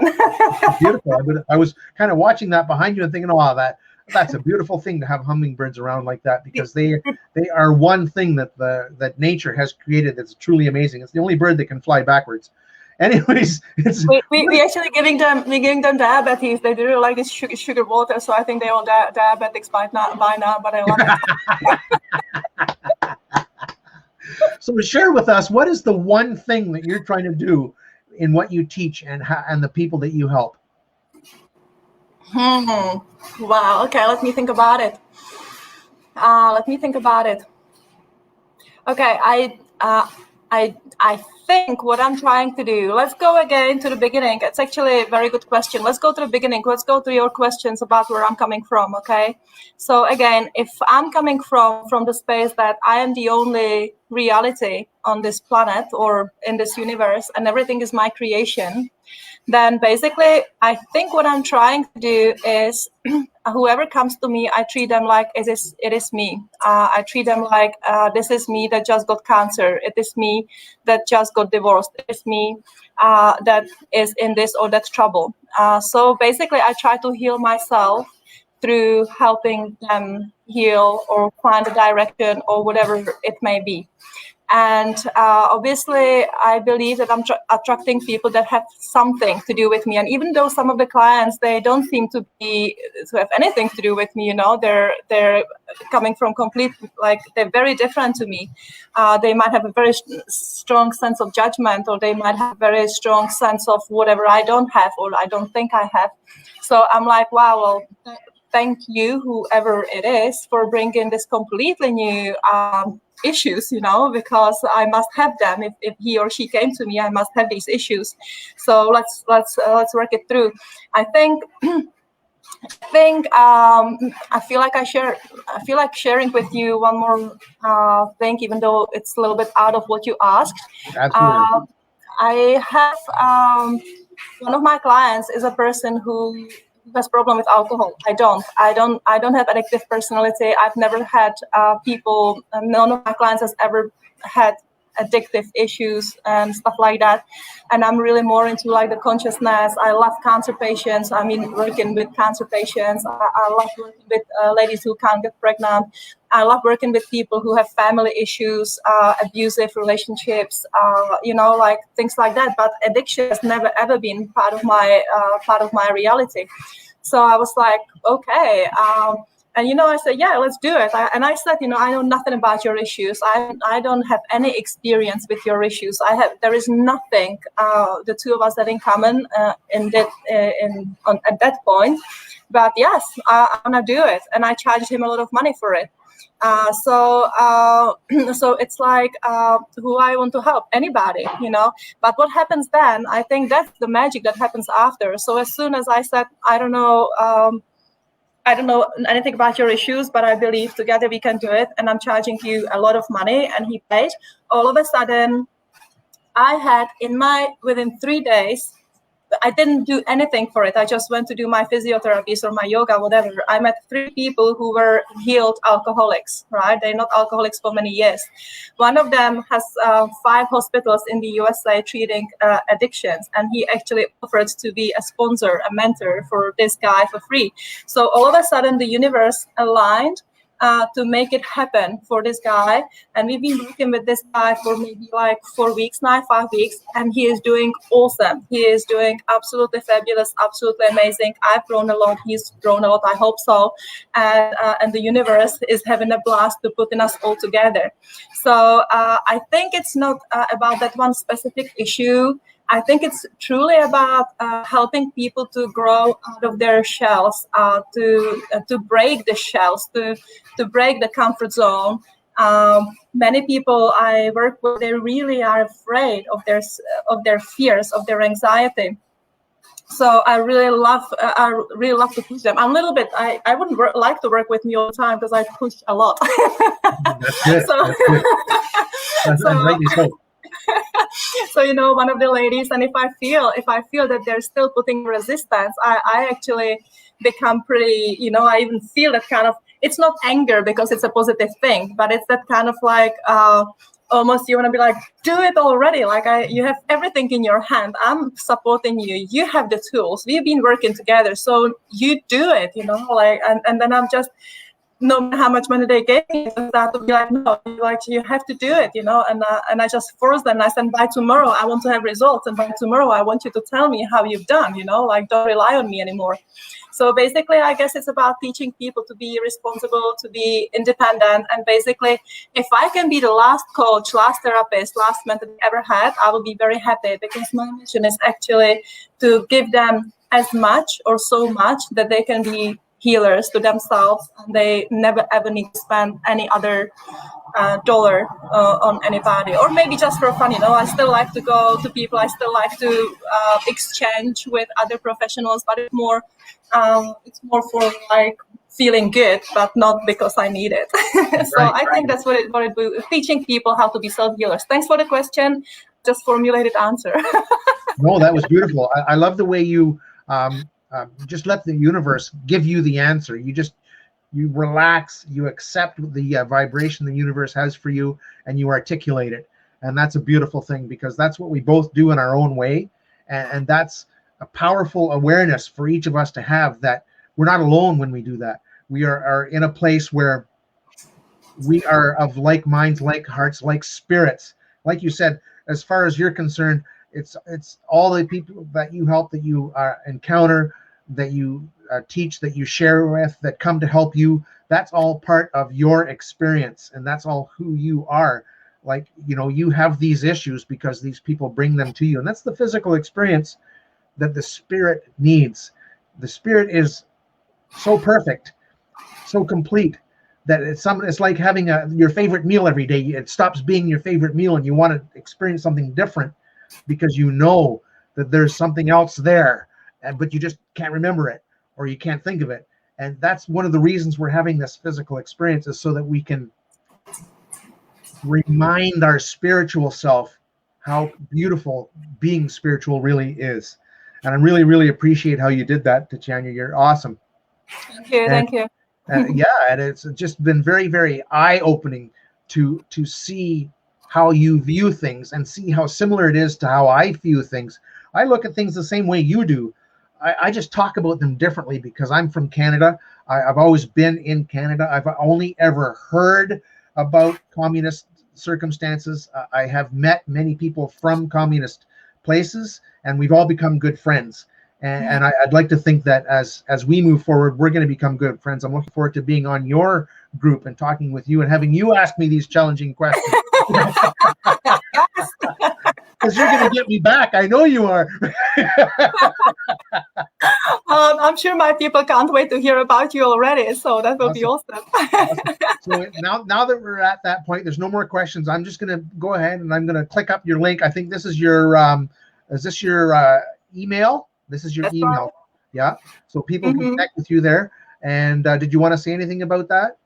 Beautiful. I was kind of watching that behind you and thinking, oh, that's a beautiful thing to have hummingbirds around like that, because they are one thing that nature has created that's truly amazing. It's the only bird that can fly backwards. Anyways, we actually giving them diabetes. They do like this sugar water, so I think they all diabetics by now. But I love it. So share with us, what is the one thing that you're trying to do in what you teach and the people that you help? Wow. Okay, let me think about it. Okay, I think what I'm trying to do, let's go again to the beginning. It's actually a very good question. Let's go to the beginning. Let's go to your questions about where I'm coming from, okay? So again, if I'm coming from the space that I am the only reality on this planet or in this universe and everything is my creation, then basically I think what I'm trying to do is whoever comes to me, I treat them like it is me. I treat them like this is me that just got cancer. It is me that just got divorced. It's me that is in this or that trouble. So basically I try to heal myself through helping them heal or find a direction or whatever it may be. And obviously, I believe that I'm attracting people that have something to do with me. And even though some of the clients, they don't seem to have anything to do with me, they're coming from they're very different to me. They might have a very strong sense of judgment, or they might have a very strong sense of whatever I don't have or I don't think I have. So I'm like, wow, well, thank you, whoever it is, for bringing this completely new issues, because I must have them. If he or she came to me, I must have these issues. So let's work it through. I think I feel like sharing with you one more thing, even though it's a little bit out of what you asked. Absolutely. I have one of my clients is a person who has problem with alcohol. I don't have addictive personality. I've never had people. None of my clients has ever had addictive issues and stuff like that. And I'm really more into the consciousness. I love cancer patients. I mean, working with cancer patients. I love working with ladies who can't get pregnant. I love working with people who have family issues, abusive relationships, things like that. But addiction has never ever been part of my reality. So I was like, okay. And I said, yeah, let's do it. I said, I know nothing about your issues. I don't have any experience with your issues. There is nothing the two of us have in common at that point. But yes, I want to do it, and I charged him a lot of money for it. So it's like who I want to help, anybody, But what happens then? I think that's the magic that happens after. So as soon as I said, I don't know anything about your issues, but I believe together we can do it, and I'm charging you a lot of money, and he paid. All of a sudden, I had within 3 days, I didn't do anything for it. I just went to do my physiotherapies or my yoga, whatever. I met 3 people who were healed alcoholics, right? They're not alcoholics for many years. One of them has 5 hospitals in the USA treating addictions, and he actually offered to be a sponsor, a mentor for this guy for free. So all of a sudden, the universe aligned to make it happen for this guy. And we've been working with this guy for maybe 4 weeks now, 5 weeks, and he is doing awesome. He is doing absolutely fabulous, absolutely amazing. I've grown a lot. He's grown a lot. I hope so. And the universe is having a blast to putting us all together. So I think it's not about that one specific issue. I think it's truly about helping people to grow out of their shells, to break the shells, to break the comfort zone. Many people I work with, they really are afraid of their fears, of their anxiety. So I really love to push them. I'm a little bit. I wouldn't like to work with me all the time because I push a lot. That's good. That's rightly so. So one of the ladies, and if I feel that they're still putting resistance, I actually become pretty, I even feel that kind of, it's not anger because it's a positive thing, but it's that kind of like, almost you want to be like, do it already. Like you have everything in your hand. I'm supporting you. You have the tools. We've been working together. So you do it, like, and then I'm just, no matter how much money they gave me, I start to be like, no, like you have to do it, and I just force them. I said, by tomorrow, I want to have results. And by tomorrow, I want you to tell me how you've done, like don't rely on me anymore. So basically, I guess it's about teaching people to be responsible, to be independent. And basically, if I can be the last coach, last therapist, last mentor they ever had, I will be very happy, because my mission is actually to give them as much or so much that they can be healers to themselves, and they never ever need to spend any other dollar on anybody, or maybe just for fun. I still like to go to people. I still like to exchange with other professionals, but it's more for like feeling good, but not because I need it. So I think that's what it will, teaching people how to be self-healers. Thanks for the question. Just formulated answer. No, that was beautiful. I love the way you just let the universe give you the answer. You relax, you accept the vibration the universe has for you, and you articulate it. And that's a beautiful thing, because that's what we both do in our own way. And that's a powerful awareness for each of us to have, that we're not alone when we do that. We are in a place where we are of like minds, like hearts, like spirits. Like you said, as far as you're concerned, it's all the people that you help, that you encounter, that you teach, that you share with, that come to help you. That's all part of your experience, and that's all who you are. Like, you have these issues because these people bring them to you, and that's the physical experience that the spirit needs. The spirit is so perfect, so complete, that it's like having your favorite meal every day. It stops being your favorite meal, and you want to experience something different, because you know that there's something else there, but you just can't remember it, or you can't think of it. And that's one of the reasons we're having this physical experience, is so that we can remind our spiritual self how beautiful being spiritual really is. And I really, really appreciate how you did that, Tatiana. You're awesome. Thank you. Yeah, and it's just been very, very eye-opening to see how you view things, and see how similar it is to how I view things. I look at things the same way you do. I just talk about them differently, because I'm from Canada. I've always been in Canada. I've only ever heard about communist circumstances. I have met many people from communist places, and we've all become good friends. And I'd like to think that as we move forward, we're going to become good friends. I'm looking forward to being on your group and talking with you, and having you ask me these challenging questions. Because you're going to get me back. I know you are. I'm sure my people can't wait to hear about you already. So that will be awesome. So now that we're at that point, there's no more questions. I'm just going to go ahead and I'm going to click up your link. I think this is your, is this your email? This is your email. Right. Yeah. So people can connect with you there. And did you want to say anything about that?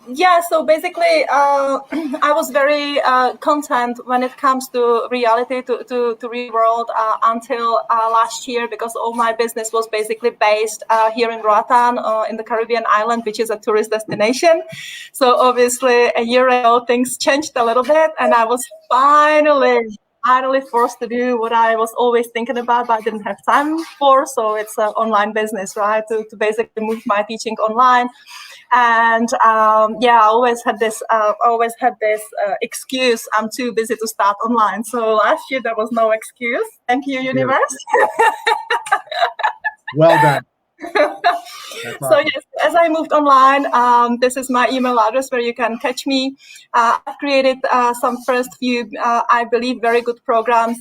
Yeah, so basically, I was very content when it comes to reality, to real world until last year, because all my business was basically based here in Roatan, in the Caribbean island, which is a tourist destination. So obviously, a year ago, things changed a little bit, and I was finally forced to do what I was always thinking about, but I didn't have time for. So it's an online business, right? To basically move my teaching online. And I always had this excuse: I'm too busy to start online. So last year there was no excuse. Thank you, universe. Well done. So yes, as I moved online, this is my email address where you can catch me. I've created some first few, I believe, very good programs.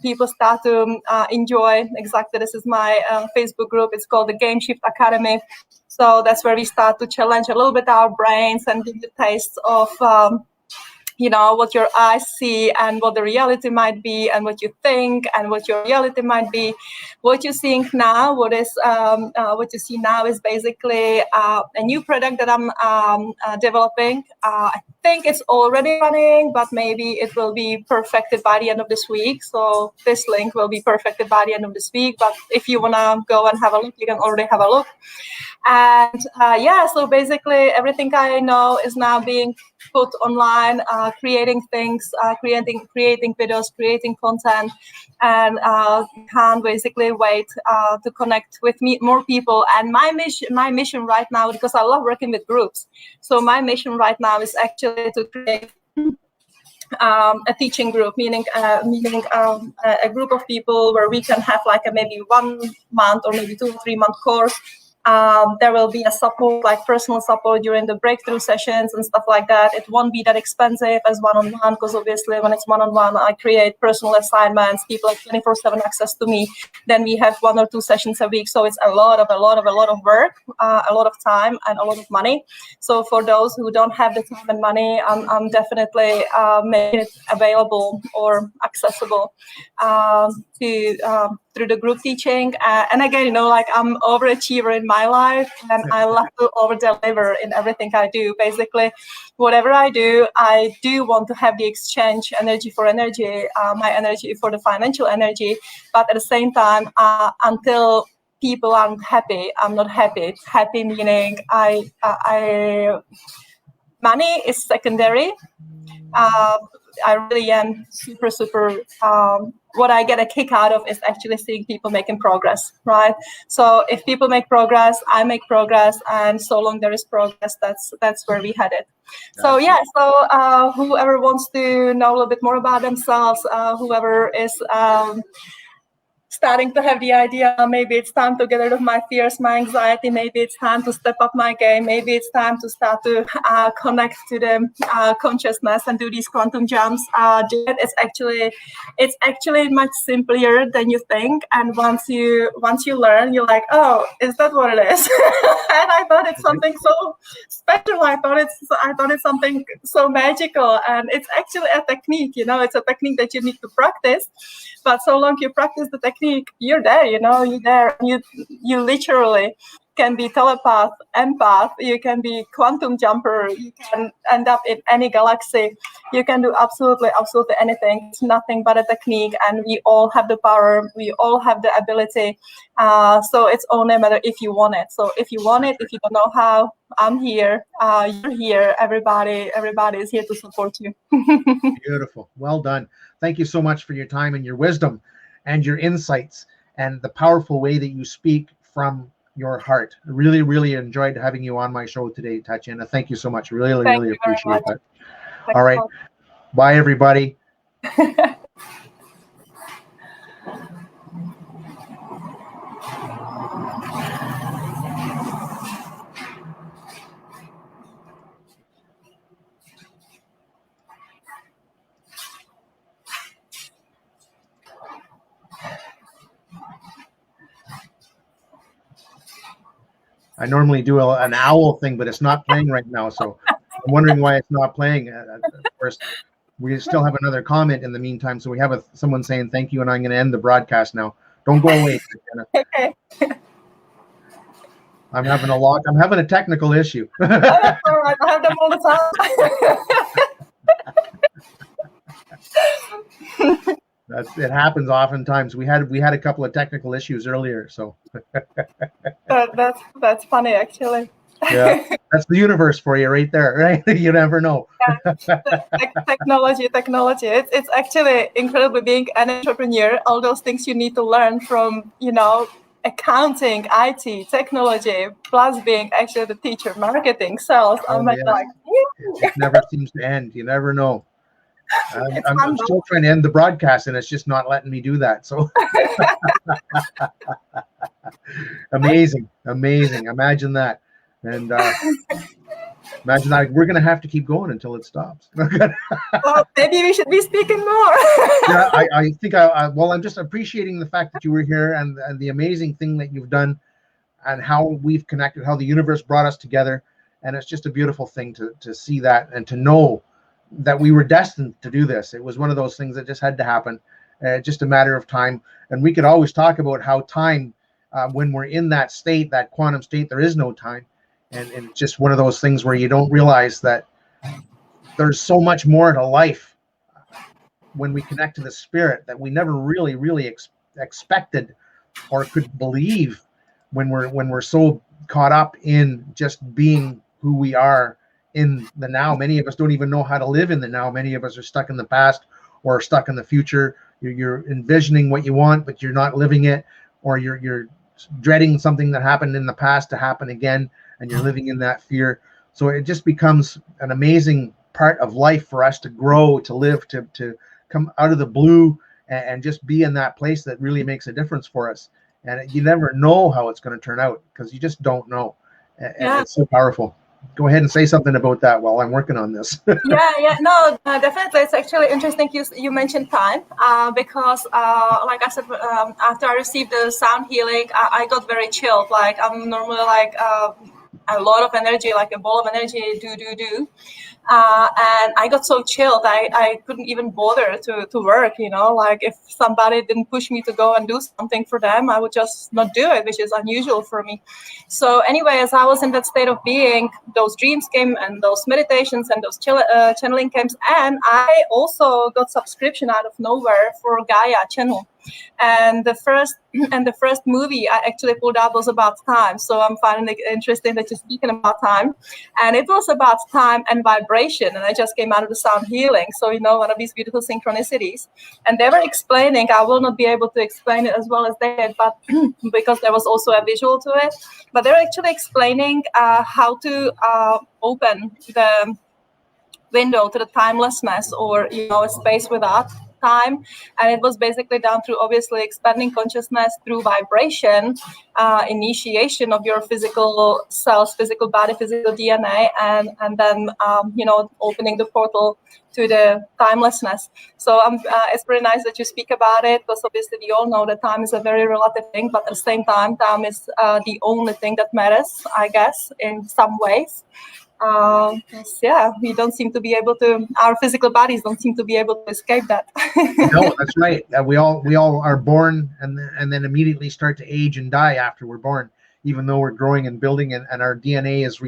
People start to enjoy. Exactly, this is my Facebook group. It's called the Game Shift Academy. So that's where we start to challenge a little bit our brains and give you tastes of what your eyes see and what the reality might be, and what you think and what your reality might be. What you're seeing now, what you see now is basically a new product that I'm developing. I think it's already running, but maybe it will be perfected by the end of this week. So this link will be perfected by the end of this week. But if you want to go and have a look, you can already have a look. And so basically everything I know is now being put online, creating things, creating videos, creating content, and can't basically wait to connect with more people. And my mission right now, because I love working with groups, so my mission right now is actually to create a teaching group, meaning a group of people where we can have like a maybe 1 month or maybe 2 or 3 month course. There will be a support, like personal support during the breakthrough sessions and stuff like that. It won't be that expensive as one-on-one, because obviously when it's one-on-one, I create personal assignments. People have 24/7 access to me. Then we have 1 or 2 sessions a week. So it's a lot of work, a lot of time and a lot of money. So for those who don't have the time and money, I'm definitely making it available or accessible through the group teaching. And again, like I'm overachiever in my life, and I love to over deliver in everything I do. Basically, whatever I do want to have the exchange, energy for energy, my energy for the financial energy. But at the same time, until people aren't happy, I'm not happy. Happy meaning money is secondary. I really am super. What I get a kick out of is actually seeing people making progress, right? So if people make progress, I make progress, and so long there is progress, that's where we headed. So whoever wants to know a little bit more about themselves, whoever is starting to have the idea, maybe it's time to get rid of my fears, my anxiety, maybe it's time to step up my game, maybe it's time to start to connect to the consciousness and do these quantum jumps. It's actually much simpler than you think, and once you learn, you're like, oh, is that what it is? And I thought it's something so special. I thought it's something so magical, and it's actually a technique. It's a technique that you need to practice. But so long you practice the technique, you're there, you're there. You literally can be telepath, empath, you can be quantum jumper, you can end up in any galaxy. You can do absolutely anything. It's nothing but a technique, and we all have the power, we all have the ability. So it's only a matter if you want it. So if you want it, if you don't know how, I'm here, you're here, everybody is here to support you. Beautiful. Well done. Thank you so much for your time and your wisdom and your insights and the powerful way that you speak from your heart. Really, really enjoyed having you on my show today, Tatiana. Thank you so much. Really appreciate that. All right. Bye, everybody. I normally do an owl thing, but it's not playing right now. So I'm wondering why it's not playing. Of course, we still have another comment in the meantime. So we have someone saying thank you, and I'm going to end the broadcast now. Don't go away, Tatiana. Okay. I'm having a technical issue. Oh, that's all right. I have them all the time. It happens oftentimes. We had a couple of technical issues earlier, so that's funny, actually. Yeah, that's the universe for you right there, right? You never know. Technology. It's actually incredible being an entrepreneur. All those things you need to learn from, accounting, IT, technology, plus being actually the teacher, marketing, sales. It never seems to end. You never know. I'm still trying to end the broadcast, and it's just not letting me do that. So amazing. Imagine that. And imagine that we're going to have to keep going until it stops. Well, maybe we should be speaking more. Yeah, I think I'm just appreciating the fact that you were here and the amazing thing that you've done and how we've connected, how the universe brought us together. And it's just a beautiful thing to see that and to know that we were destined to do this. It was one of those things that just had to happen, just a matter of time. And we could always talk about how time, when we're in that state, that quantum state, there is no time. And it's just one of those things where you don't realize that there's so much more to life when we connect to the spirit that we never really expected or could believe when we're so caught up in just being who we are in the now. Many of us don't even know how to live in the now. Many of us are stuck in the past or stuck in the future. You're envisioning what you want, but you're not living it, or you're dreading something that happened in the past to happen again, and you're living in that fear. So it just becomes an amazing part of life for us to grow, to live, to come out of the blue and just be in that place that really makes a difference for us. And you never know how it's going to turn out, because you just don't know. And it's so powerful. Go ahead and say something about that while I'm working on this. No, definitely. It's actually interesting you mentioned time, because like I said, after I received the sound healing, I got very chilled. Like, I'm normally like a lot of energy, like a ball of energy, do. And I got so chilled, I couldn't even bother to work, like if somebody didn't push me to go and do something for them, I would just not do it, which is unusual for me. So anyway, as I was in that state of being, those dreams came and those meditations and those channeling came, and I also got subscription out of nowhere for Gaia channel. And the first movie I actually pulled up was about time. So I'm finding it interesting that you're speaking about time. And it was about time and vibration. And I just came out of the sound healing. So, one of these beautiful synchronicities. And they were explaining, I will not be able to explain it as well as they did, but because there was also a visual to it. But they're actually explaining how to open the window to the timelessness, or a space without time. And it was basically done through obviously expanding consciousness through vibration, initiation of your physical cells, physical body, physical DNA, and then opening the portal to the timelessness. So it's pretty nice that you speak about it, because obviously we all know that time is a very relative thing, but at the same time, time is the only thing that matters, I guess, in some ways. We don't seem to be able to, our physical bodies don't seem to be able to escape that. No, that's right. We all are born and then immediately start to age and die after we're born, even though we're growing and building, and our DNA is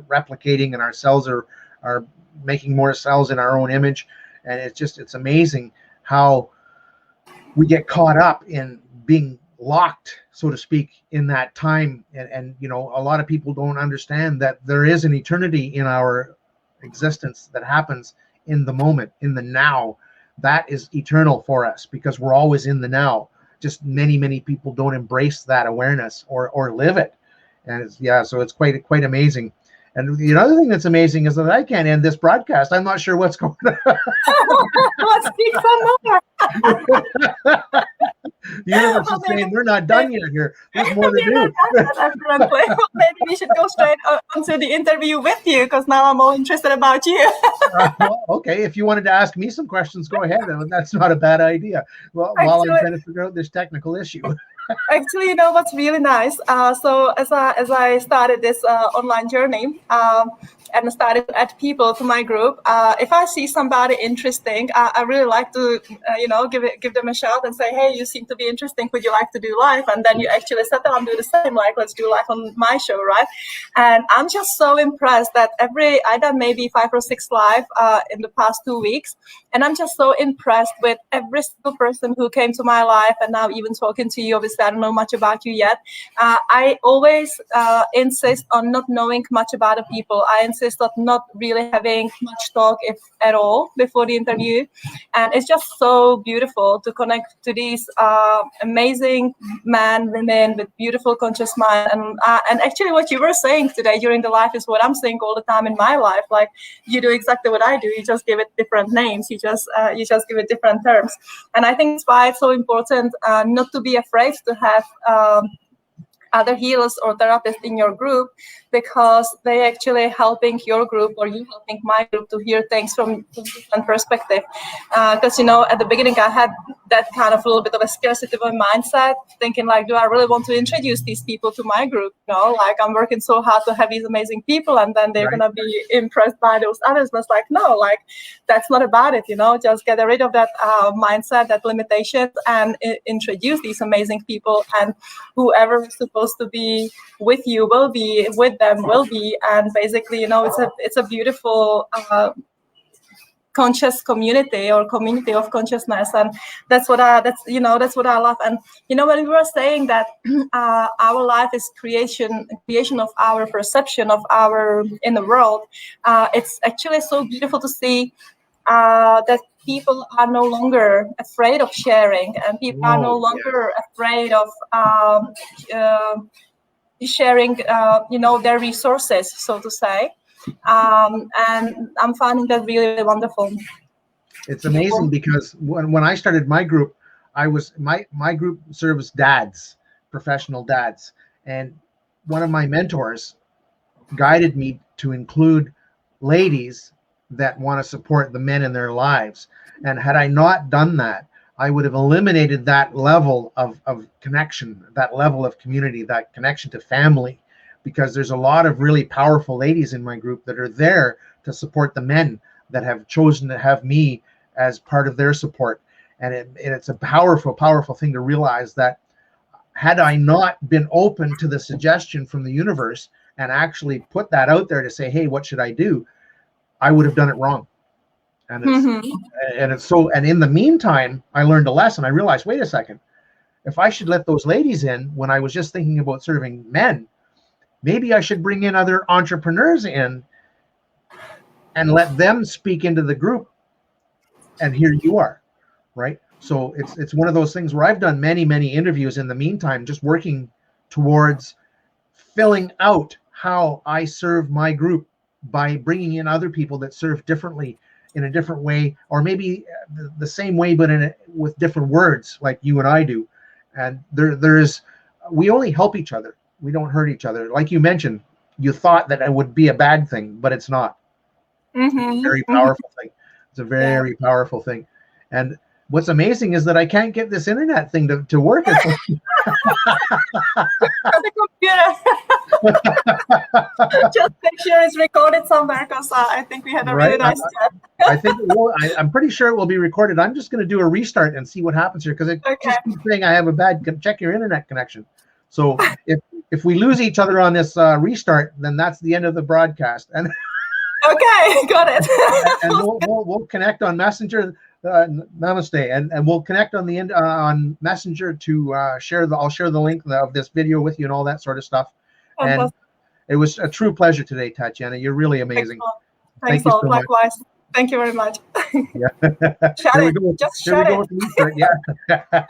replicating, and our cells are making more cells in our own image. And it's amazing how we get caught up in being locked, so to speak, in that time. And a lot of people don't understand that there is an eternity in our existence that happens in the moment, in the now. That is eternal for us, because we're always in the now. Just many people don't embrace that awareness or live it. And so it's quite amazing. And the other thing that's amazing is that I can't end this broadcast. I'm not sure what's going on. Let's speak some more. The universe is saying we're not done yet here. There's more to do. Definitely. Maybe we should go straight onto the interview with you, because now I'm all interested about you. Well, okay, if you wanted to ask me some questions, go ahead. That's not a bad idea. Well, while I'm trying to figure out this technical issue. Actually, what's really nice. So as I started this online journey, and started to add people to my group, if I see somebody interesting, I really like to, give them a shout and say, hey, you seem to be interesting. Would you like to do live? And then you actually sit down and do the same, like, let's do live on my show, right? And I'm just so impressed that I done maybe 5 or 6 live in the past 2 weeks. And I'm just so impressed with every single person who came to my life, and now even talking to you. Obviously, I don't know much about you yet. I always insist on not knowing much about the people. I insist on not really having much talk, if at all, before the interview. And it's just so beautiful to connect to these amazing men, women with beautiful conscious mind. And actually what you were saying today during the live is what I'm saying all the time in my life. Like, you do exactly what I do. You just give it different names. You just give it different terms. And I think that's why it's so important not to be afraid to have other healers or therapists in your group, because they actually helping your group or you helping my group to hear things from a different perspective. Because, at the beginning I had that kind of a little bit of a scarcity mindset, thinking like, do I really want to introduce these people to my group? Like I'm working so hard to have these amazing people and then they're Right. going to be impressed by those others. But it's like, no, like that's not about it, just get rid of that mindset, that limitation, and introduce these amazing people, and whoever is supposed to be with you will be with them, will be. And basically, it's a beautiful conscious community or community of consciousness, and that's what I love. And when we were saying that our life is creation of our perception of our inner world, it's actually so beautiful to see that people are no longer afraid of sharing, and people are no longer afraid of sharing their resources, so to say. And I'm finding that really, really wonderful. It's amazing because when I started my group, my group serves dads, professional dads, and one of my mentors guided me to include ladies that want to support the men in their lives. And had I not done that, I would have eliminated that level of connection, that level of community, that connection to family, because there's a lot of really powerful ladies in my group that are there to support the men that have chosen to have me as part of their support. And it's a powerful, powerful thing to realize that had I not been open to the suggestion from the universe and actually put that out there to say, hey, what should I do? I would have done it wrong. And and in the meantime, I learned a lesson. I realized, wait a second, if I should let those ladies in when I was just thinking about serving men, maybe I should bring in other entrepreneurs in and let them speak into the group. And here you are, right? So it's one of those things where I've done many, many interviews in the meantime, just working towards filling out how I serve my group by bringing in other people that serve differently, in a different way, or maybe the same way, but with different words, like you and I do. And we only help each other. We don't hurt each other. Like you mentioned, you thought that it would be a bad thing, but it's not. It's a very powerful thing. It's a very powerful thing. And what's amazing is that I can't get this internet thing to work. The computer. Just make sure it's recorded somewhere, because I think we had a really nice chat. I think it will. I'm pretty sure it will be recorded. I'm just going to do a restart and see what happens here, because it just keeps saying I have a bad, check your internet connection. So if we lose each other on this restart, then that's the end of the broadcast. And okay, got it. And we'll connect on Messenger. Namaste, and we'll connect on the end on Messenger to I'll share the link of this video with you and all that sort of stuff. And it was a true pleasure today, Tatiana. You're really amazing. Thanks all. Likewise. Thank you very much. Yeah. Shut it. Just shut it. Yeah.